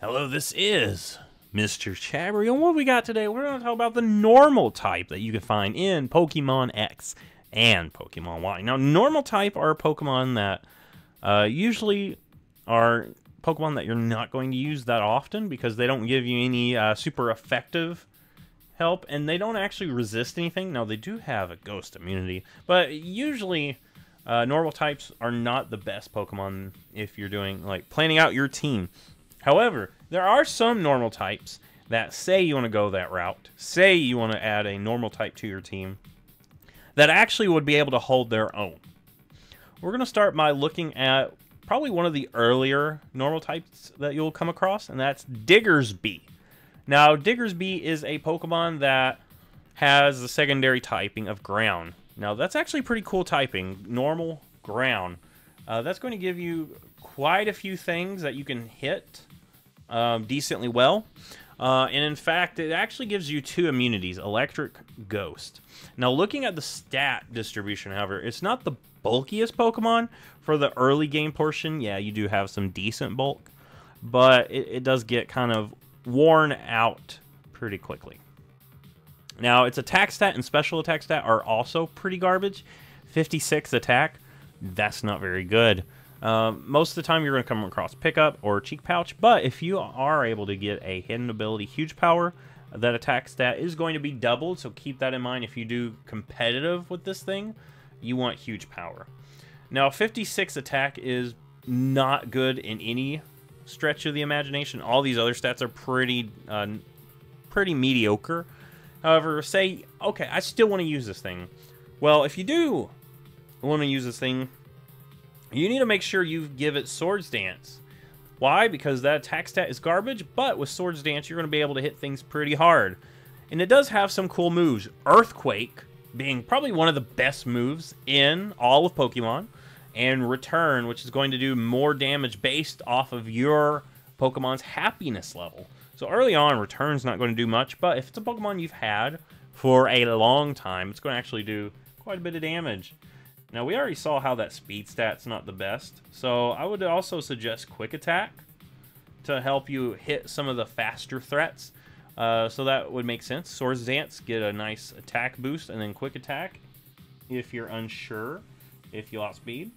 Hello, this is MrChabry, and what we got today, we're going to talk about the normal type that you can find in Pokemon X and Pokemon Y. Now, normal type are Pokemon that usually are Pokemon that you're not going to use that often because they don't give you any super effective help, and they don't actually resist anything. Now, they do have a ghost immunity, but usually normal types are not the best Pokemon if you're doing, like, planning out your team. However, there are some normal types that say you want to go that route, say you want to add a normal type to your team, that actually would be able to hold their own. We're going to start by looking at probably one of the earlier normal types that you'll come across, and that's Diggersby. Now, Diggersby is a Pokemon that has the secondary typing of ground. Now, that's actually pretty cool typing, normal, ground. That's going to give you quite a few things that you can hit decently well. And in fact, it actually gives you two immunities, Electric, Ghost. Now, looking at the stat distribution, however, it's not the bulkiest Pokemon. For the early game portion, yeah, you do have some decent bulk, but it does get kind of worn out pretty quickly. Now, its attack stat and special attack stat are also pretty garbage. 56 attack, that's not very good. Most of the time you're going to come across Pickup or Cheek Pouch, but if you are able to get a hidden ability Huge Power, that attack stat is going to be doubled, so keep that in mind. If you do competitive with this thing, you want Huge Power. Now, 56 attack is not good in any stretch of the imagination. All these other stats are pretty mediocre. However, say, okay, I still want to use this thing. Well, if you do want to use this thing, you need to make sure you give it Swords Dance. Why? Because that attack stat is garbage, but with Swords Dance, you're going to be able to hit things pretty hard. And it does have some cool moves. Earthquake being probably one of the best moves in all of Pokemon. And Return, which is going to do more damage based off of your Pokemon's happiness level. So early on, Return's not going to do much, but if it's a Pokemon you've had for a long time, it's going to actually do quite a bit of damage. Now, we already saw how that speed stat's not the best, so I would also suggest Quick Attack to help you hit some of the faster threats. So that would make sense. Swords Dance, get a nice attack boost, and then Quick Attack if you're unsure, if you lost speed.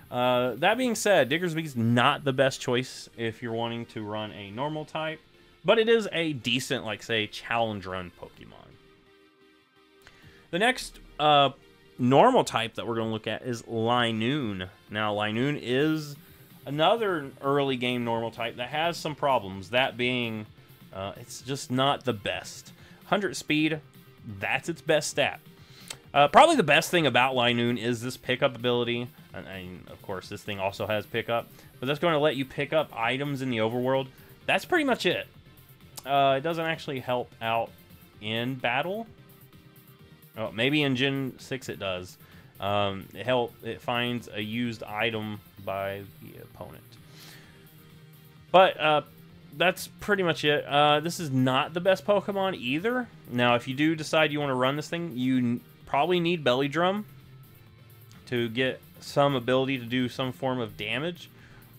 That being said, Diggersby's not the best choice if you're wanting to run a normal type, but it is a decent, like, say, challenge run Pokemon. The next normal type that we're going to look at is Linoone. Now, Linoone is another early game normal type that has some problems. That being, it's just not the best. 100 speed, that's its best stat. Probably the best thing about Linoone is this pickup ability. And of course, this thing also has pickup, but that's going to let you pick up items in the overworld. That's pretty much it. It doesn't actually help out in battle. Oh, maybe in Gen 6 it does. It finds a used item by the opponent. But that's pretty much it. This is not the best Pokemon either. Now, if you do decide you want to run this thing, you probably need Belly Drum to get some ability to do some form of damage.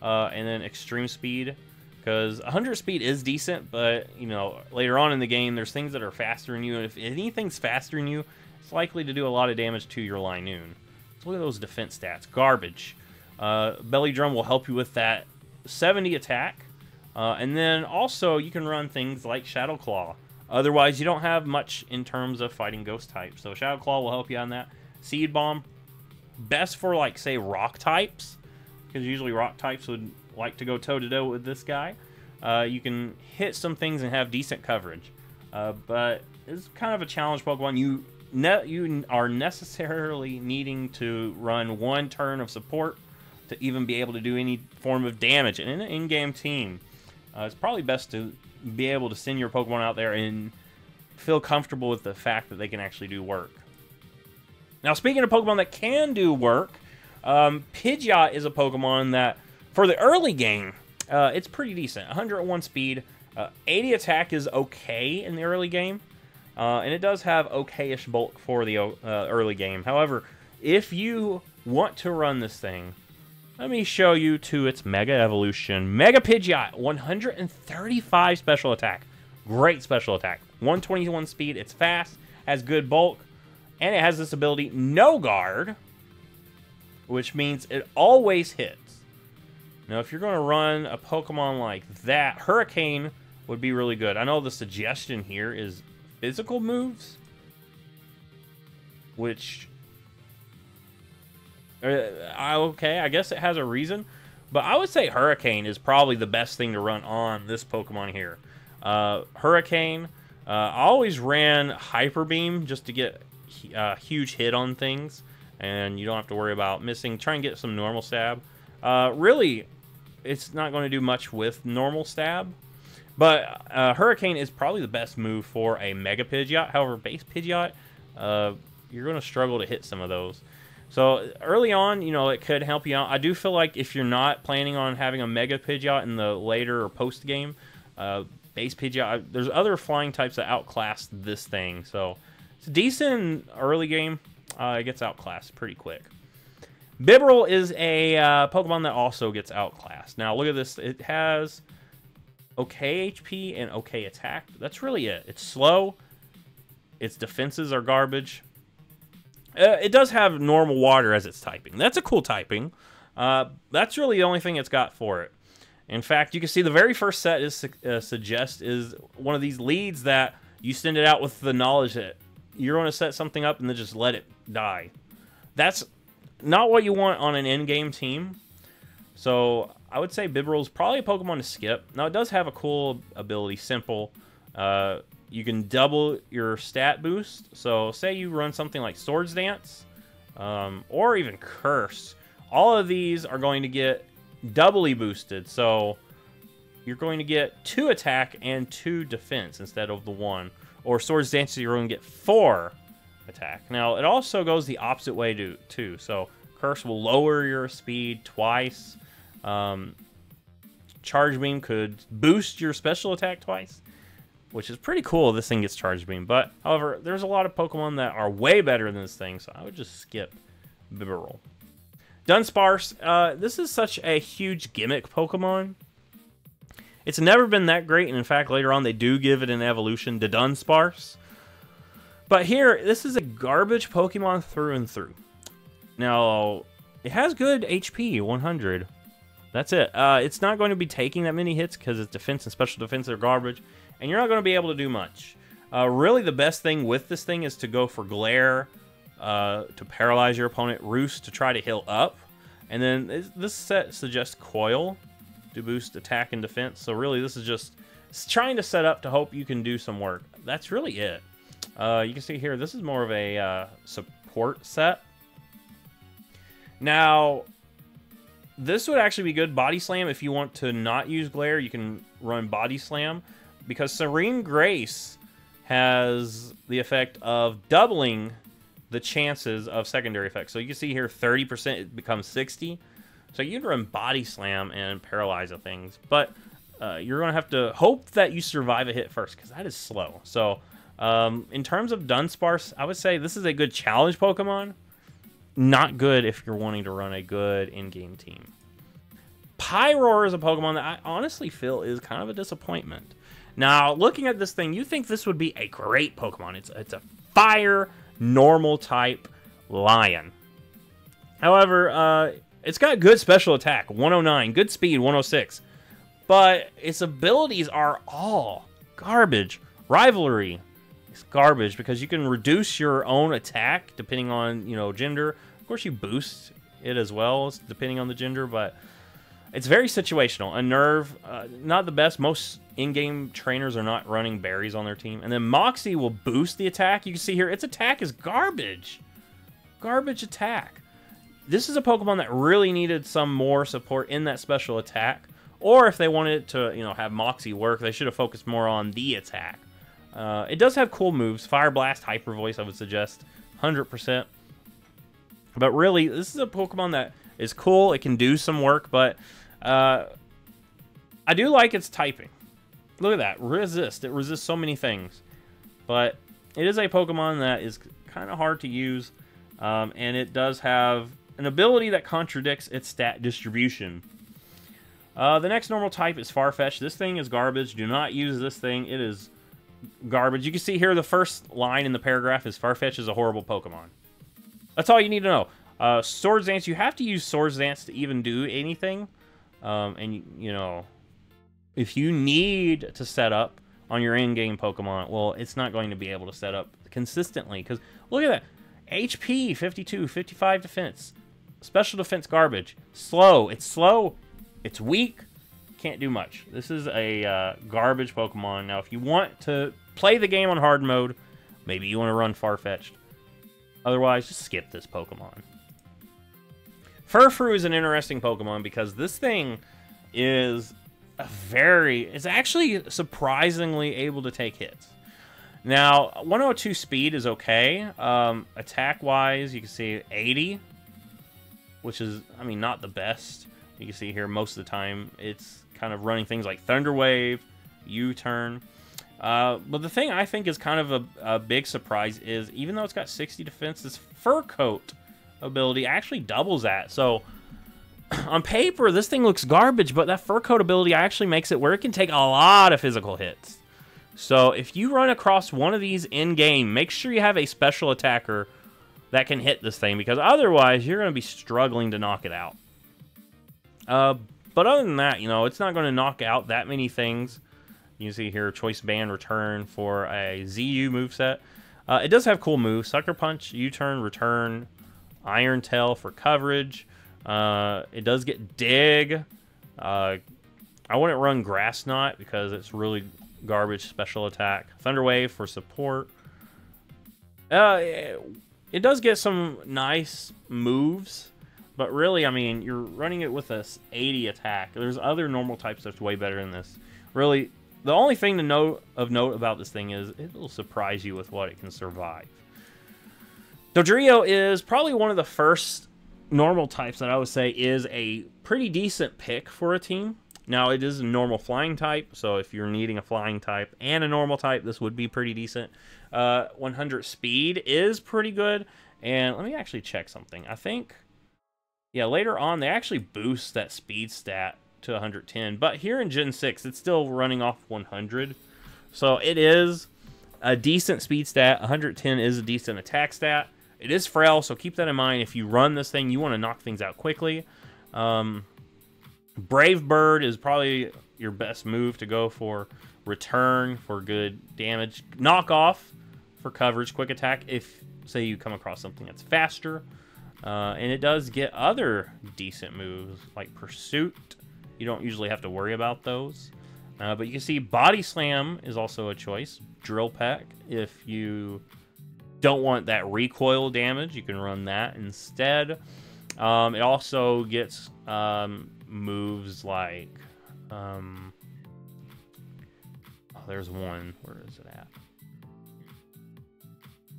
And then Extreme Speed, because 100 speed is decent, but, you know, later on in the game, there's things that are faster than you, and if anything's faster than you, it's likely to do a lot of damage to your Linoone. So look at those defense stats. Garbage. Belly Drum will help you with that 70 attack, and then also you can run things like Shadow Claw. Otherwise, you don't have much in terms of fighting ghost types, so Shadow Claw will help you on that. Seed Bomb, best for, like, say, rock types, because usually rock types would like to go toe-to-toe with this guy. You can hit some things and have decent coverage, but it's kind of a challenge Pokemon. You are necessarily needing to run one turn of support to even be able to do any form of damage in an in-game team. It's probably best to be able to send your Pokemon out there and feel comfortable with the fact that they can actually do work. Now, speaking of Pokemon that can do work, Pidgeot is a Pokemon that, for the early game, it's pretty decent. 101 speed, 80 attack is okay in the early game, and it does have okay-ish bulk for the early game. However, if you want to run this thing let me show you to its Mega Evolution. Mega Pidgeot, 135 special attack. Great special attack. 121 speed. It's fast, has good bulk, and it has this ability, No Guard, which means it always hits. Now, if you're going to run a Pokemon like that, Hurricane would be really good. I know the suggestion here is physical moves, which... okay, I guess it has a reason. But I would say Hurricane is probably the best thing to run on this Pokemon here. Hurricane, I always ran Hyper Beam just to get a huge hit on things. And you don't have to worry about missing. Try and get some normal stab. Really, it's not going to do much with normal stab. But Hurricane is probably the best move for a Mega Pidgeot. However, Base Pidgeot, you're going to struggle to hit some of those. So early on, you know, it could help you out. I do feel like if you're not planning on having a Mega Pidgeot in the later or post game, Base Pidgeot, there's other flying types that outclass this thing. So it's a decent early game. It gets outclassed pretty quick. Bibarel is a Pokemon that also gets outclassed. Now look at this. It has okay HP and okay attack. That's really it. It's slow. Its defenses are garbage. It does have normal water as its typing. That's a cool typing. That's really the only thing it's got for it. In fact, you can see the very first set is suggest is one of these leads that you send it out with the knowledge that you're going to set something up and then just let it die. That's not what you want on an in-game team. So I would say Bibarel is probably a Pokemon to skip. Now it does have a cool ability, Simple. You can double your stat boost. So say you run something like Swords Dance or even Curse. All of these are going to get doubly boosted. So you're going to get 2 attack and 2 defense instead of the 1. Or Swords Dance, you're going to get 4 attack. Now, it also goes the opposite way too. So Curse will lower your speed twice. Charge Beam could boost your special attack twice, which is pretty cool. This thing gets Charge Beam. But, however, there's a lot of Pokemon that are way better than this thing, so I would just skip Bibarel. Dunsparce, this is such a huge gimmick Pokemon. It's never been that great, and in fact, later on, they do give it an evolution to Dunsparce. But here, this is a garbage Pokemon through and through. Now, it has good HP, 100. That's it. It's not going to be taking that many hits because its defense and special defense are garbage, and you're not going to be able to do much. Really, the best thing with this thing is to go for Glare to paralyze your opponent, Roost to try to heal up, and then this set suggests Coil to boost attack and defense. So really, this is just trying to set up to hope you can do some work. That's really it. You can see here, this is more of a support set. Now, this would actually be good Body Slam. If you want to not use Glare, you can run Body Slam, because Serene Grace has the effect of doubling the chances of secondary effects. So you can see here, 30%, it becomes 60. So you can run Body Slam and paralyze the things, but you're going to have to hope that you survive a hit first, because that is slow. So in terms of Dunsparce, I would say this is a good challenge Pokemon. Not good if you're wanting to run a good in-game team. Pyroar is a Pokemon that I honestly feel is kind of a disappointment. Now, looking at this thing, you think this would be a great Pokemon. It's a fire, normal type lion. However, it's got good special attack, 109, good speed, 106. But its abilities are all garbage. Rivalry is garbage because you can reduce your own attack depending on, gender. Of course, you boost it as well, depending on the gender, but it's very situational. A Nerve, not the best. Most in-game trainers are not running berries on their team. And then Moxie will boost the attack. You can see here, its attack is garbage. Garbage attack. This is a Pokemon that really needed some more support in that special attack. Or if they wanted to, have Moxie work, they should have focused more on the attack. It does have cool moves. Fire Blast, Hyper Voice, I would suggest. 100%. But really, this is a Pokemon that is cool. It can do some work, but I do like its typing. Look at that. Resist. It resists so many things. But it is a Pokemon that is kind of hard to use. And it does have an ability that contradicts its stat distribution. The next normal type is Farfetch. This thing is garbage. Do not use this thing. It is garbage. You can see here the first line in the paragraph is Farfetch is a horrible Pokemon. That's all you need to know. Swords Dance, you have to use Swords Dance to even do anything. And, you know, if you need to set up on your in-game Pokemon, well, it's not going to be able to set up consistently. Because, look at that. HP, 52, 55 defense. Special defense, garbage. Slow. It's slow. It's weak. Can't do much. This is a garbage Pokemon. Now, if you want to play the game on hard mode, maybe you want to run Farfetch'd. Otherwise, just skip this Pokemon. Furfrou is an interesting Pokemon because this thing is it's actually surprisingly able to take hits. Now, 102 speed is okay. Attack-wise, you can see 80, which is, I mean, not the best. You can see here most of the time it's kind of running things like Thunder Wave, U-turn. But the thing I think is kind of a big surprise is, even though it's got 60 defense, this Fur Coat ability actually doubles that. So, on paper, this thing looks garbage, but that Fur Coat ability actually makes it where it can take a lot of physical hits. So, if you run across one of these in-game, make sure you have a special attacker that can hit this thing, because otherwise, you're going to be struggling to knock it out. But other than that, you know, it's not going to knock out that many things. You can see here, Choice Band return for a ZU moveset. It does have cool moves. Sucker Punch, U-turn, return, Iron Tail for coverage. It does get Dig. I wouldn't run Grass Knot because it's really garbage special attack. Thunder Wave for support. It does get some nice moves. But really, I mean, you're running it with a 80 attack. There's other normal types that's way better than this. Really, the only thing to note about this thing is it will surprise you with what it can survive. Dodrio is probably one of the first normal types that I would say is a pretty decent pick for a team. Now, it is a normal flying type, so if you're needing a flying type and a normal type, this would be pretty decent. 100 speed is pretty good. And let me actually check something. I think, yeah, later on, they actually boost that speed stat to 110. But here in Gen 6, it's still running off 100. So it is a decent speed stat. 110 is a decent attack stat. It is frail, so keep that in mind. If you run this thing, you want to knock things out quickly. Brave Bird is probably your best move to go for. Return for good damage. Knock off for coverage. Quick attack if, say, you come across something that's faster. And it does get other decent moves, like Pursuit. You don't usually have to worry about those. But you can see Body Slam is also a choice. Drill Peck, if you don't want that recoil damage, you can run that instead. It also gets moves like... oh, there's one. Where is it at?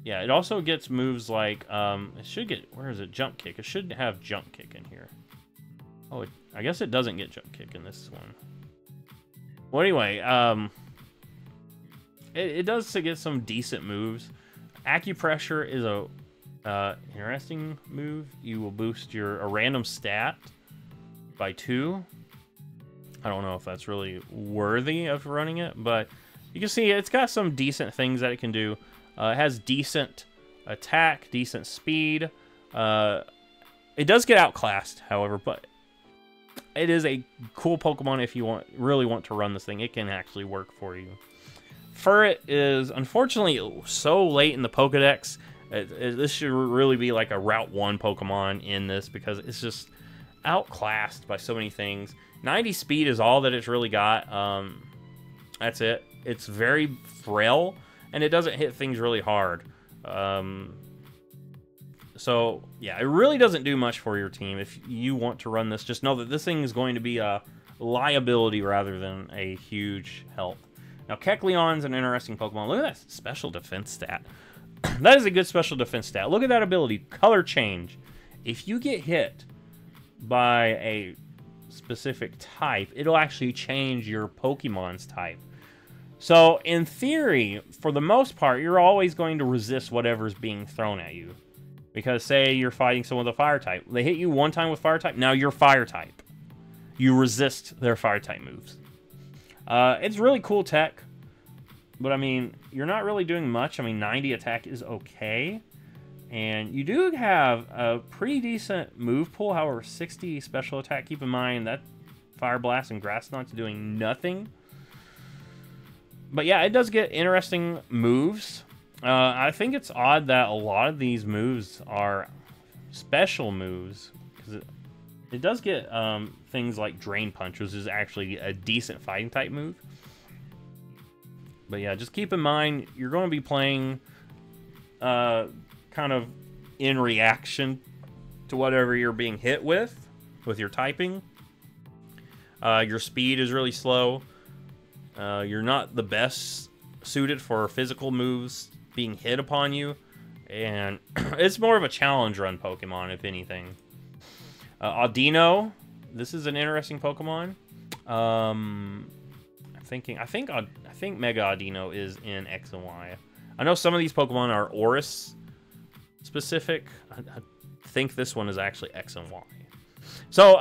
Yeah, it also gets moves like... it should get... Where is it? Jump Kick. It should have Jump Kick in here. Oh, I guess it doesn't get Jump Kick in this one. Well, anyway, it does get some decent moves. Acupressure is a interesting move. You will boost a random stat by 2. I don't know if that's really worthy of running it, but you can see it's got some decent things that it can do. It has decent attack, decent speed. It does get outclassed, however, but it is a cool Pokemon if you really want to run this thing. It can actually work for you. Furret is, unfortunately, so late in the Pokedex. This should really be like a Route 1 Pokemon in this because it's just outclassed by so many things. 90 speed is all that it's really got. That's it. It's very frail, and it doesn't hit things really hard. So, yeah, it really doesn't do much for your team. If you want to run this, just know that this thing is going to be a liability rather than a huge help. Now, Kecleon's an interesting Pokemon. Look at that special defense stat. That is a good special defense stat. Look at that ability, Color Change. If you get hit by a specific type, it'll actually change your Pokemon's type. So, in theory, for the most part, you're always going to resist whatever's being thrown at you. Because say you're fighting someone with a fire type. They hit you one time with fire type, now you're fire type. You resist their fire type moves. It's really cool tech. But I mean, you're not really doing much. I mean, 90 attack is okay. And you do have a pretty decent move pool. However, 60 special attack. Keep in mind that Fire Blast and Grass Knot's doing nothing. But yeah, it does get interesting moves. I think it's odd that a lot of these moves are special moves. Because it does get things like Drain Punch, which is actually a decent fighting type move. But yeah, just keep in mind, you're going to be playing kind of in reaction to whatever you're being hit with your typing. Your speed is really slow. You're not the best suited for physical moves being hit upon you. And it's more of a challenge run Pokemon, if anything. Audino, this is an interesting Pokemon. I think Mega Audino is in X and Y. I know some of these Pokemon are Oris specific. I think this one is actually X and Y. So,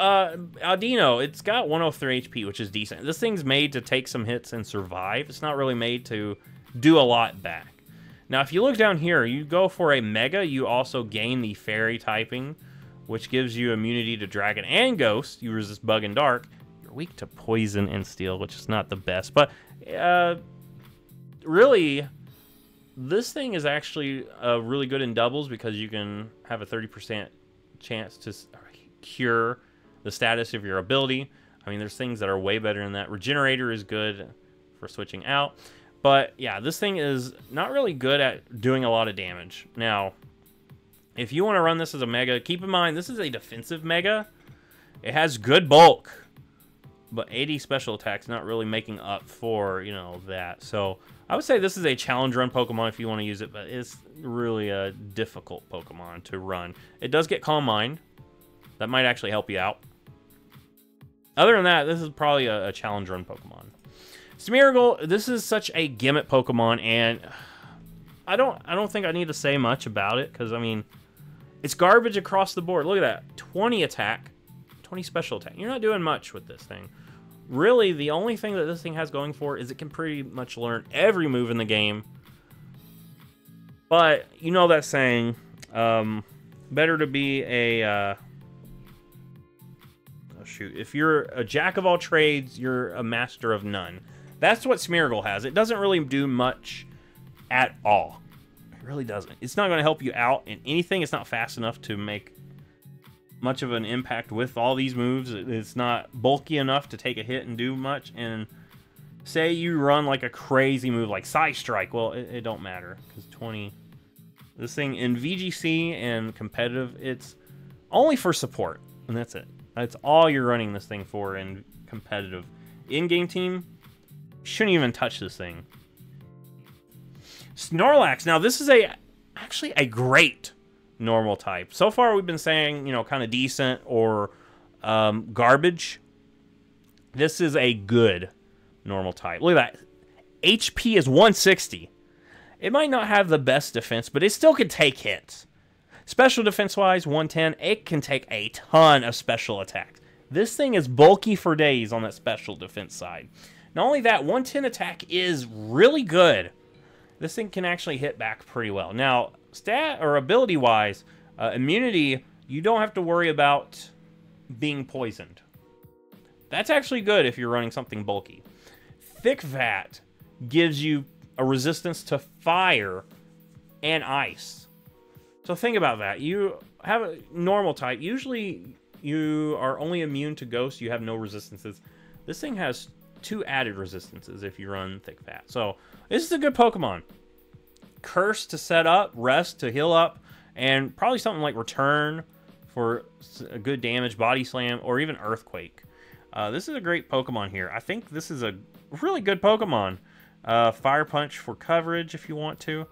Audino, it's got 103 HP, which is decent. This thing's made to take some hits and survive. It's not really made to do a lot back. Now, if you look down here, you go for a Mega, you also gain the Fairy typing, which gives you immunity to Dragon and Ghost. You resist Bug and Dark. You're weak to Poison and Steel, which is not the best. But, really, this thing is actually really good in doubles because you can have a 30% chance to cure the status of your ability. I mean, there's things that are way better than that. Regenerator is good for switching out. But, yeah, this thing is not really good at doing a lot of damage. Now, if you want to run this as a Mega, keep in mind, this is a defensive Mega. It has good bulk, but 80 special attacks not really making up for, you know, that. So, I would say this is a challenge run Pokemon if you want to use it, but it's really a difficult Pokemon to run. It does get Calm Mind. That might actually help you out. Other than that, this is probably a challenge run Pokemon. Smeargle, this is such a gimmick Pokemon, and I don't think I need to say much about it, because, I mean, it's garbage across the board. Look at that. 20 attack, 20 special attack. You're not doing much with this thing. Really, the only thing that this thing has going for is it can pretty much learn every move in the game. But, you know that saying, better to be a... if you're a jack of all trades, you're a master of none. That's what Smeargle has. It doesn't really do much at all. It really doesn't. It's not going to help you out in anything. It's not fast enough to make much of an impact with all these moves. It's not bulky enough to take a hit and do much. And say you run like a crazy move like Psy Strike. Well, it don't matter because 20... This thing in VGC and competitive, it's only for support. And that's it. That's all you're running this thing for in competitive. In-game team, shouldn't even touch this thing. Snorlax. Now, this is actually a great normal type. So far, we've been saying, you know, kind of decent or garbage. This is a good normal type. Look at that. HP is 160. It might not have the best defense, but it still can take hits. Special defense-wise, 110, it can take a ton of special attacks. This thing is bulky for days on that special defense side. Not only that, 110 attack is really good. This thing can actually hit back pretty well. Now, stat or ability-wise, immunity, you don't have to worry about being poisoned. That's actually good if you're running something bulky. Thick Vat gives you a resistance to fire and ice. So think about that. You have a normal type. Usually you are only immune to ghosts. You have no resistances. This thing has 2 added resistances if you run Thick Vat. So this is a good Pokemon. Curse to set up, Rest to heal up, and probably something like Return for a good damage, Body Slam, or even Earthquake. This is a great Pokemon here. I think this is a really good Pokemon. Fire Punch for coverage if you want to.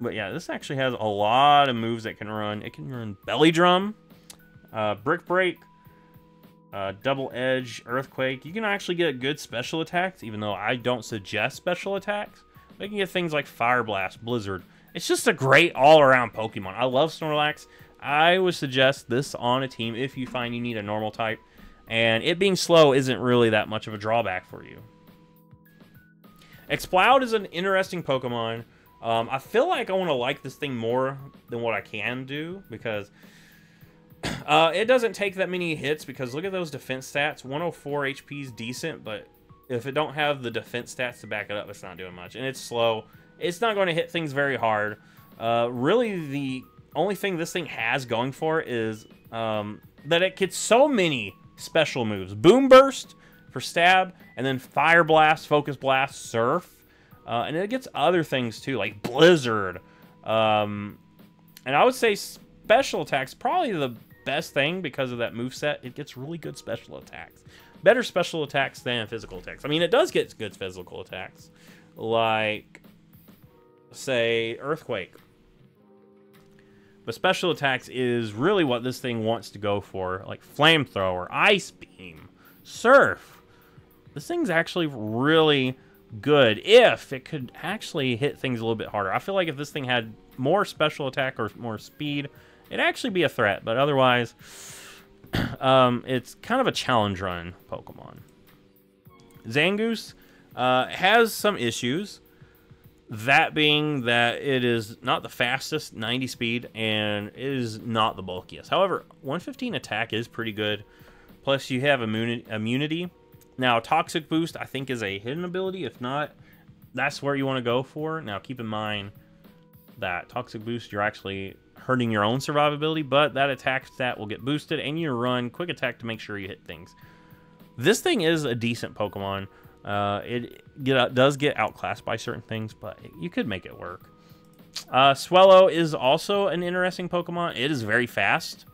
But yeah, this actually has a lot of moves that can run. It can run Belly Drum, Brick Break, Double Edge, Earthquake. You can actually get good special attacks, even though I don't suggest special attacks. They can get things like Fire Blast, Blizzard, It's just a great all-around Pokemon. I love Snorlax. I would suggest this on a team if you find you need a normal type. And it being slow isn't really that much of a drawback for you. Exploud is an interesting Pokemon. I feel like I want to like this thing more than what I can do, because it doesn't take that many hits, because look at those defense stats. 104 HP is decent, but if it don't have the defense stats to back it up, it's not doing much. And it's slow. It's not going to hit things very hard. Really, the only thing this thing has going for it is that it gets so many special moves. Boom Burst for stab, and then Fire Blast, Focus Blast, Surf. And it gets other things too, like Blizzard. And I would say special attacks probably the best thing because of that moveset. It gets really good special attacks. Better special attacks than physical attacks. I mean, it does get good physical attacks. Like, say, Earthquake. But special attacks is really what this thing wants to go for. Like Flamethrower, Ice Beam, Surf. This thing's actually really good if it could actually hit things a little bit harder. I feel like if this thing had more special attack or more speed, it'd actually be a threat. But otherwise, it's kind of a challenge run Pokemon. Zangoose has some issues. That being that it is not the fastest, 90 speed, and it is not the bulkiest. However, 115 attack is pretty good. Plus, you have immunity. Now, Toxic Boost, I think, is a hidden ability. If not, that's where you want to go for. Now, keep in mind that Toxic Boost, you're actually hurting your own survivability, but that attack stat will get boosted, and you run Quick Attack to make sure you hit things. This thing is a decent Pokemon. It does get outclassed by certain things, but you could make it work. Swellow is also an interesting Pokemon. It is very fast,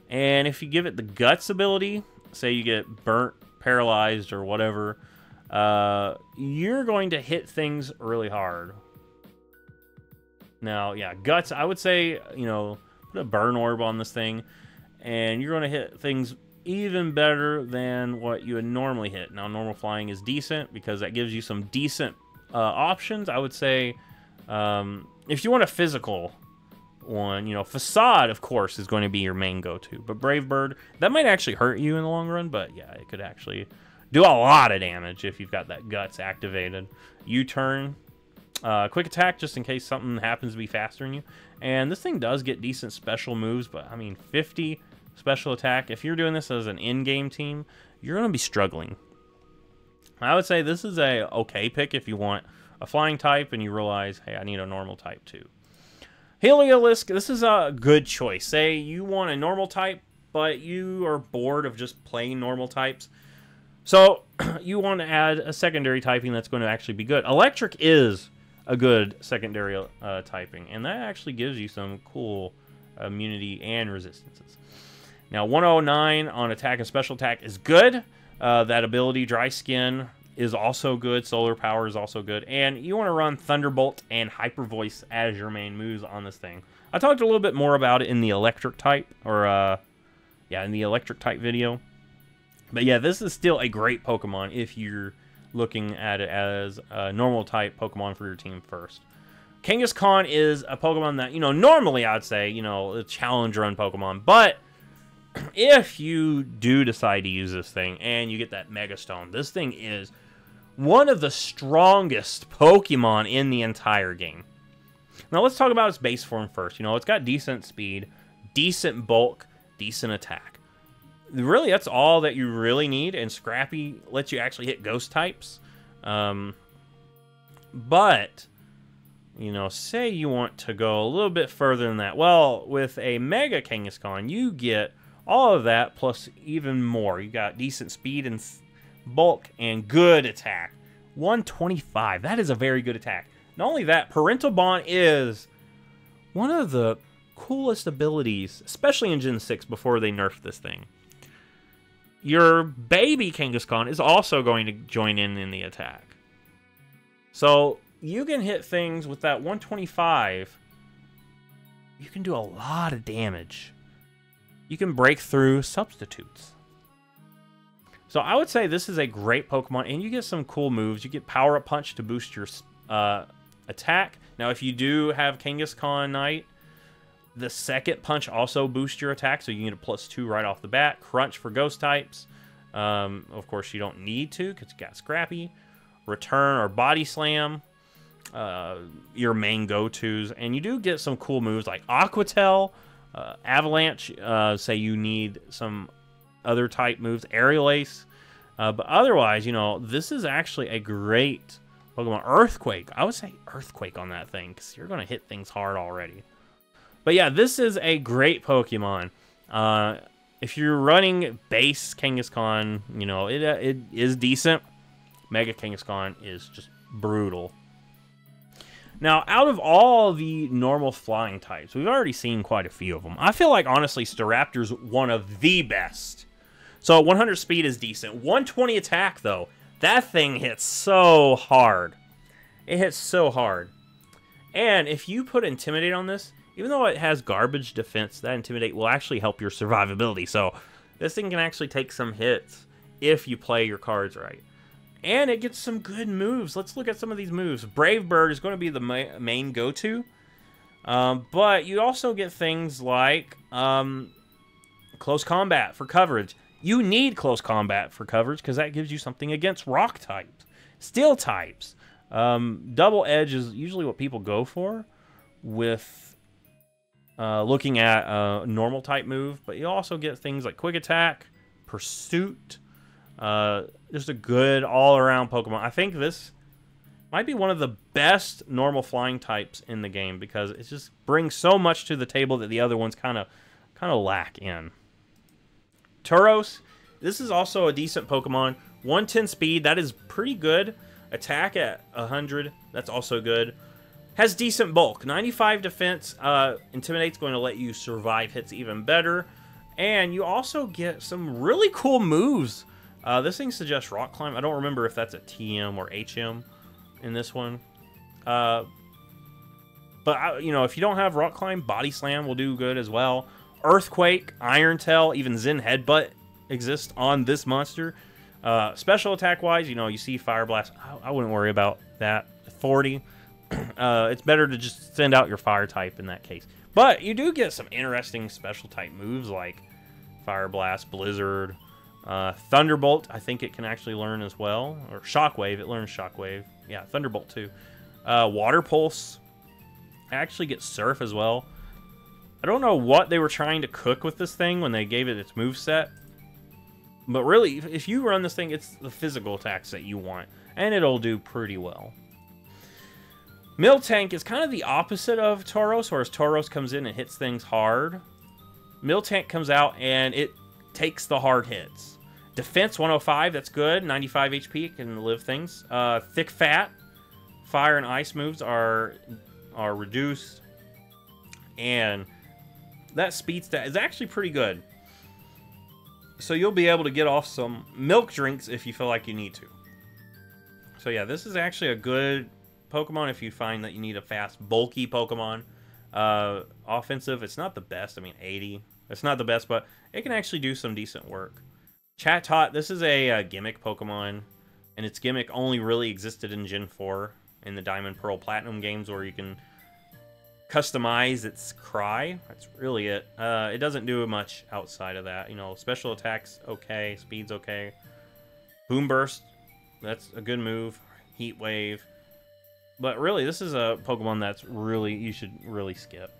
and if you give it the Guts ability, say you get burnt, paralyzed, or whatever, you're going to hit things really hard. Now, yeah, Guts, I would say, you know, put a Burn Orb on this thing, and you're going to hit things even better than what you would normally hit. Now, normal flying is decent because that gives you some decent options. I would say if you want a physical one, you know, Facade, of course, is going to be your main go-to. But Brave Bird, that might actually hurt you in the long run, but yeah, it could actually do a lot of damage if you've got that Guts activated. U-Turn, Quick Attack, just in case something happens to be faster than you. And this thing does get decent special moves, but I mean, 50 special attack. If you're doing this as an in-game team, you're going to be struggling. I would say this is a okay pick if you want a flying type and you realize, hey, I need a normal type too. Heliolisk, this is a good choice. Say you want a normal type, but you are bored of just playing normal types. So you want to add a secondary typing that's going to actually be good. Electric is a good secondary typing, and that actually gives you some cool immunity and resistances. Now, 109 on attack and special attack is good. That ability, Dry Skin, is also good. Solar Power is also good. And you want to run Thunderbolt and Hyper Voice as your main moves on this thing. I talked a little bit more about it in the electric type, or, yeah, in the electric type video. But yeah, this is still a great Pokemon if you're looking at it as a normal type Pokemon for your team first. Kangaskhan is a Pokemon that, you know, normally I'd say, you know, a challenge run Pokemon, but if you do decide to use this thing and you get that Mega Stone, this thing is one of the strongest Pokemon in the entire game. Now let's talk about its base form first. You know, it's got decent speed, decent bulk, decent attack. Really, that's all that you really need, and Scrappy lets you actually hit ghost types. But, you know, say you want to go a little bit further than that. Well, with a Mega Kangaskhan, you get all of that plus even more. You got decent speed and bulk and good attack. 125. That is a very good attack. Not only that, Parental Bond is one of the coolest abilities, especially in Gen 6 before they nerfed this thing. Your baby Kangaskhan is also going to join in the attack. So you can hit things with that 125. You can do a lot of damage. You can break through substitutes. So I would say this is a great Pokemon, and you get some cool moves. You get Power Up Punch to boost your attack. Now, if you do have Kangaskhan Knight, the second punch also boosts your attack, so you get a +2 right off the bat. Crunch for ghost types. Of course, you don't need to because you got Scrappy. Return or Body Slam, your main go-tos. And you do get some cool moves like Aqua Tail, Avalanche, say you need some other type moves, Aerial Ace. But otherwise, you know, this is actually a great Pokemon. Earthquake. I would say Earthquake on that thing because you're going to hit things hard already. But yeah, this is a great Pokemon. If you're running base Kangaskhan, you know, it is decent. Mega Kangaskhan is just brutal. Now, out of all the normal flying types, we've already seen quite a few of them. I feel like, honestly, Staraptor's one of the best. So, 100 speed is decent. 120 attack, though. That thing hits so hard. It hits so hard. And if you put Intimidate on this, even though it has garbage defense, that Intimidate will actually help your survivability. So, this thing can actually take some hits if you play your cards right. And it gets some good moves. Let's look at some of these moves. Brave Bird is going to be the main go-to. But you also get things like Close Combat for coverage. You need Close Combat for coverage because that gives you something against Rock types, Steel types. Double Edge is usually what people go for with looking at a normal type move. But you also get things like Quick Attack, Pursuit. Just a good all-around Pokemon. I think this might be one of the best normal flying types in the game because it just brings so much to the table that the other ones kind of lack in. Tauros, this is also a decent Pokemon. 110 speed, that is pretty good. Attack at 100, that's also good. Has decent bulk. 95 defense. Intimidate's going to let you survive hits even better. And you also get some really cool moves. This thing suggests Rock Climb. I don't remember if that's a TM or HM in this one. But, you know, if you don't have Rock Climb, Body Slam will do good as well. Earthquake, Iron Tail, even Zen Headbutt exist on this monster. Special attack-wise, you know, you see Fire Blast. I wouldn't worry about that. 40. It's better to just send out your Fire type in that case. But you do get some interesting special type moves like Fire Blast, Blizzard, Thunderbolt, I think it can actually learn as well. Or Shockwave, it learns Shockwave. Yeah, Thunderbolt too. Water Pulse. I actually get Surf as well. I don't know what they were trying to cook with this thing when they gave it its moveset. But really, if you run this thing, it's the physical attacks that you want. And it'll do pretty well. Miltank is kind of the opposite of Tauros, whereas Tauros comes in and hits things hard. Miltank comes out and it takes the hard hits. Defense 105, that's good. 95 HP, can live things. Thick Fat, Fire and Ice moves are reduced. And that speed stat is actually pretty good. So you'll be able to get off some milk drinks if you feel like you need to. So yeah, this is actually a good Pokemon if you find that you need a fast, bulky Pokemon. Offensive, it's not the best. I mean, 80. It's not the best, but it can actually do some decent work. Chatot, this is a gimmick Pokemon, and its gimmick only really existed in Gen 4 in the Diamond, Pearl, Platinum games where you can customize its cry. That's really it. It doesn't do much outside of that. You know, special attacks, okay. Speed's okay. Boom Burst, that's a good move. Heat Wave. But really, this is a Pokemon that's really, you should really skip.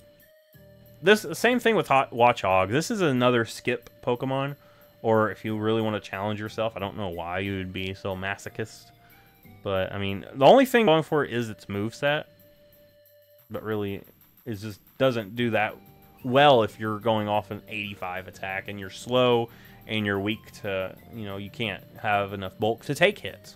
This same thing with Watchog. This is another skip Pokemon. Or if you really want to challenge yourself, I don't know why you would be so masochist. But, I mean, the only thing going for it is its moveset. But really, it just doesn't do that well if you're going off an 85 attack and you're slow and you're weak to, you know, you can't have enough bulk to take hits.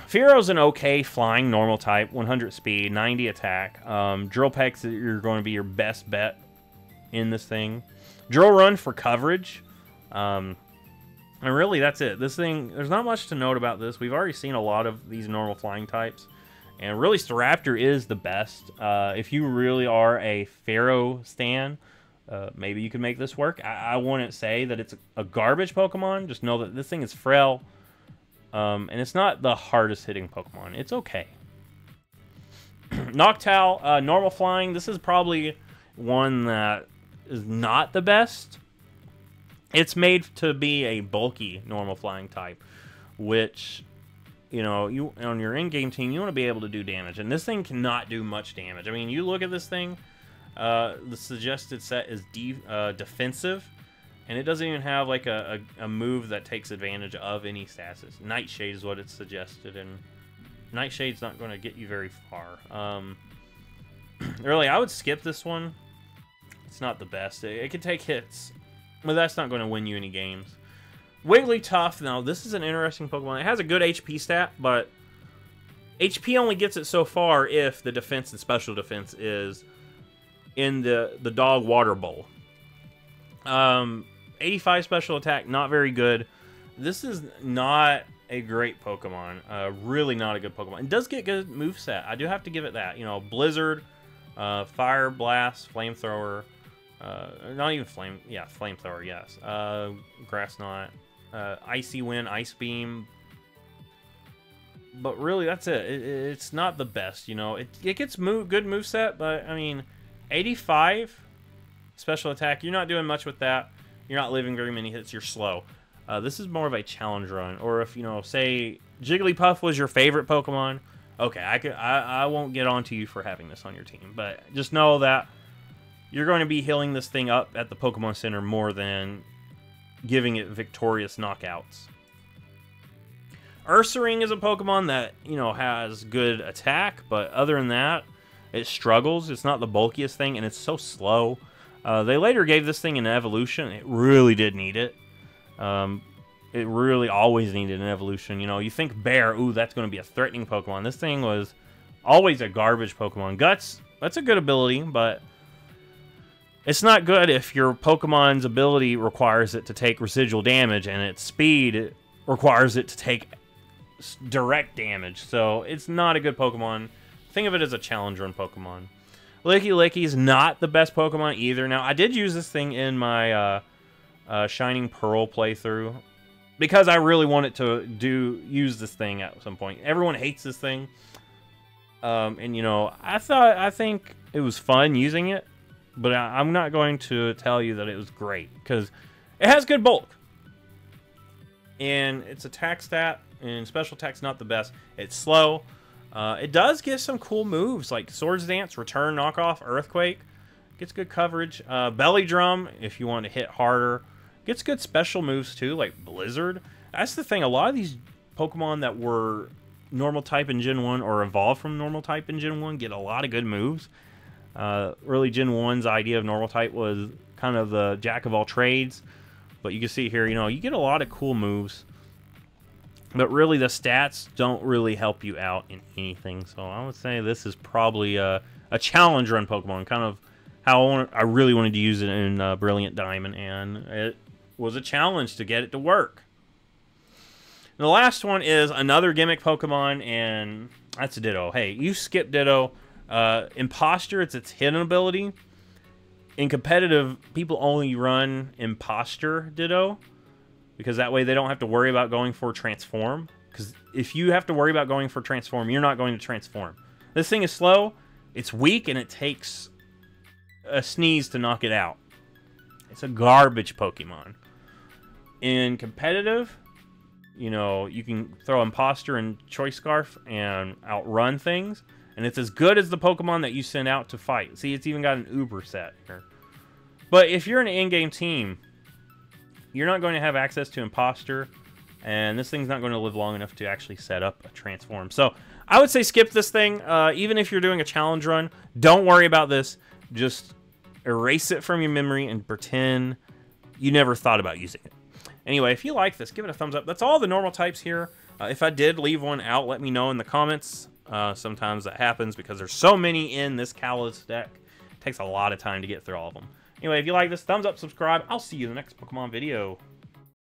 Fearo's an okay flying normal type, 100 speed, 90 attack. Drill Peck's you're going to be your best bet in this thing. Drill Run for coverage. And really, that's it. This thing, there's not much to note about this. We've already seen a lot of these normal flying types. And really, Staraptor is the best. If you really are a Pharaoh stan, maybe you could make this work. I wouldn't say that it's a garbage Pokemon. Just know that this thing is frail. And it's not the hardest hitting Pokemon. It's okay. Noctowl, normal flying. This is probably one that is not the best. It's made to be a bulky normal flying type, which, you know, you on your in-game team, you want to be able to do damage. And this thing cannot do much damage. I mean, you look at this thing, the suggested set is defensive, and it doesn't even have like a move that takes advantage of any stasis. Nightshade is what it's suggested, and Nightshade's not going to get you very far. Really, I would skip this one. It's not the best. It can take hits, but that's not going to win you any games. Wigglytuff, now this is an interesting Pokemon. It has a good HP stat, but HP only gets it so far if the defense and special defense is in the dog water bowl. 85 special attack, not very good. This is not a great Pokemon. Really not a good Pokemon. It does get good moveset. I do have to give it that. You know, Blizzard, Fire Blast, Flamethrower, not even Flamethrower, yes. Grass Knot, Icy Wind, Ice Beam. But really, that's it. It's not the best, you know. It gets good moveset, but, I mean, 85 special attack, you're not doing much with that. You're not living very many hits. You're slow. This is more of a challenge run. Or if, you know, say Jigglypuff was your favorite Pokemon, okay, I won't get on to you for having this on your team. But just know that you're going to be healing this thing up at the Pokemon Center more than giving it victorious knockouts. Ursaring is a Pokemon that, you know, has good attack, but other than that, it struggles. It's not the bulkiest thing, and it's so slow. They later gave this thing an evolution. It really did need it. It really always needed an evolution. You know, you think Bear, ooh, that's going to be a threatening Pokemon. This thing was always a garbage Pokemon. Guts, that's a good ability, but it's not good if your Pokemon's ability requires it to take residual damage, and its speed requires it to take direct damage. So it's not a good Pokemon. Think of it as a challenge run Pokemon. Licky is not the best Pokemon either. Now, I did use this thing in my Shining Pearl playthrough because I really wanted to use this thing at some point. Everyone hates this thing. And, you know, I think it was fun using it, but I'm not going to tell you that it was great because it has good bulk. And its attack stat and special attack's not the best. It's slow. It does get some cool moves like Swords Dance, Return, Knockoff, Earthquake. Gets good coverage. Belly Drum, if you want to hit harder. Gets good special moves too, like Blizzard. That's the thing. A lot of these Pokemon that were normal type in Gen 1 or evolved from normal type in Gen 1 get a lot of good moves. Really, Gen 1's idea of normal type was kind of the jack of all trades. But you can see here, you know, you get a lot of cool moves. But really, the stats don't really help you out in anything. So I would say this is probably a challenge run Pokemon. Kind of how I really wanted to use it in Brilliant Diamond. And it was a challenge to get it to work. And the last one is another gimmick Pokemon. And that's a Ditto. Hey, you skip Ditto. Imposter, it's its hidden ability. In competitive, people only run Imposter Ditto. Because that way they don't have to worry about going for Transform. Because if you have to worry about going for Transform, you're not going to Transform. This thing is slow, it's weak, and it takes a sneeze to knock it out. It's a garbage Pokemon. In competitive, you know, you can throw Imposter and Choice Scarf and outrun things. And it's as good as the Pokemon that you send out to fight. See, it's even got an Uber set here. But if you're an in-game team, you're not going to have access to Imposter, and this thing's not going to live long enough to actually set up a Transform. So I would say skip this thing. Even if you're doing a challenge run, don't worry about this. Just erase it from your memory and pretend you never thought about using it. Anyway, if you like this, give it a thumbs up. That's all the normal types here. If I did leave one out, let me know in the comments. Sometimes that happens because there's so many in this Kalos deck. It takes a lot of time to get through all of them. Anyway, if you like this, thumbs up, subscribe. I'll see you in the next Pokemon video.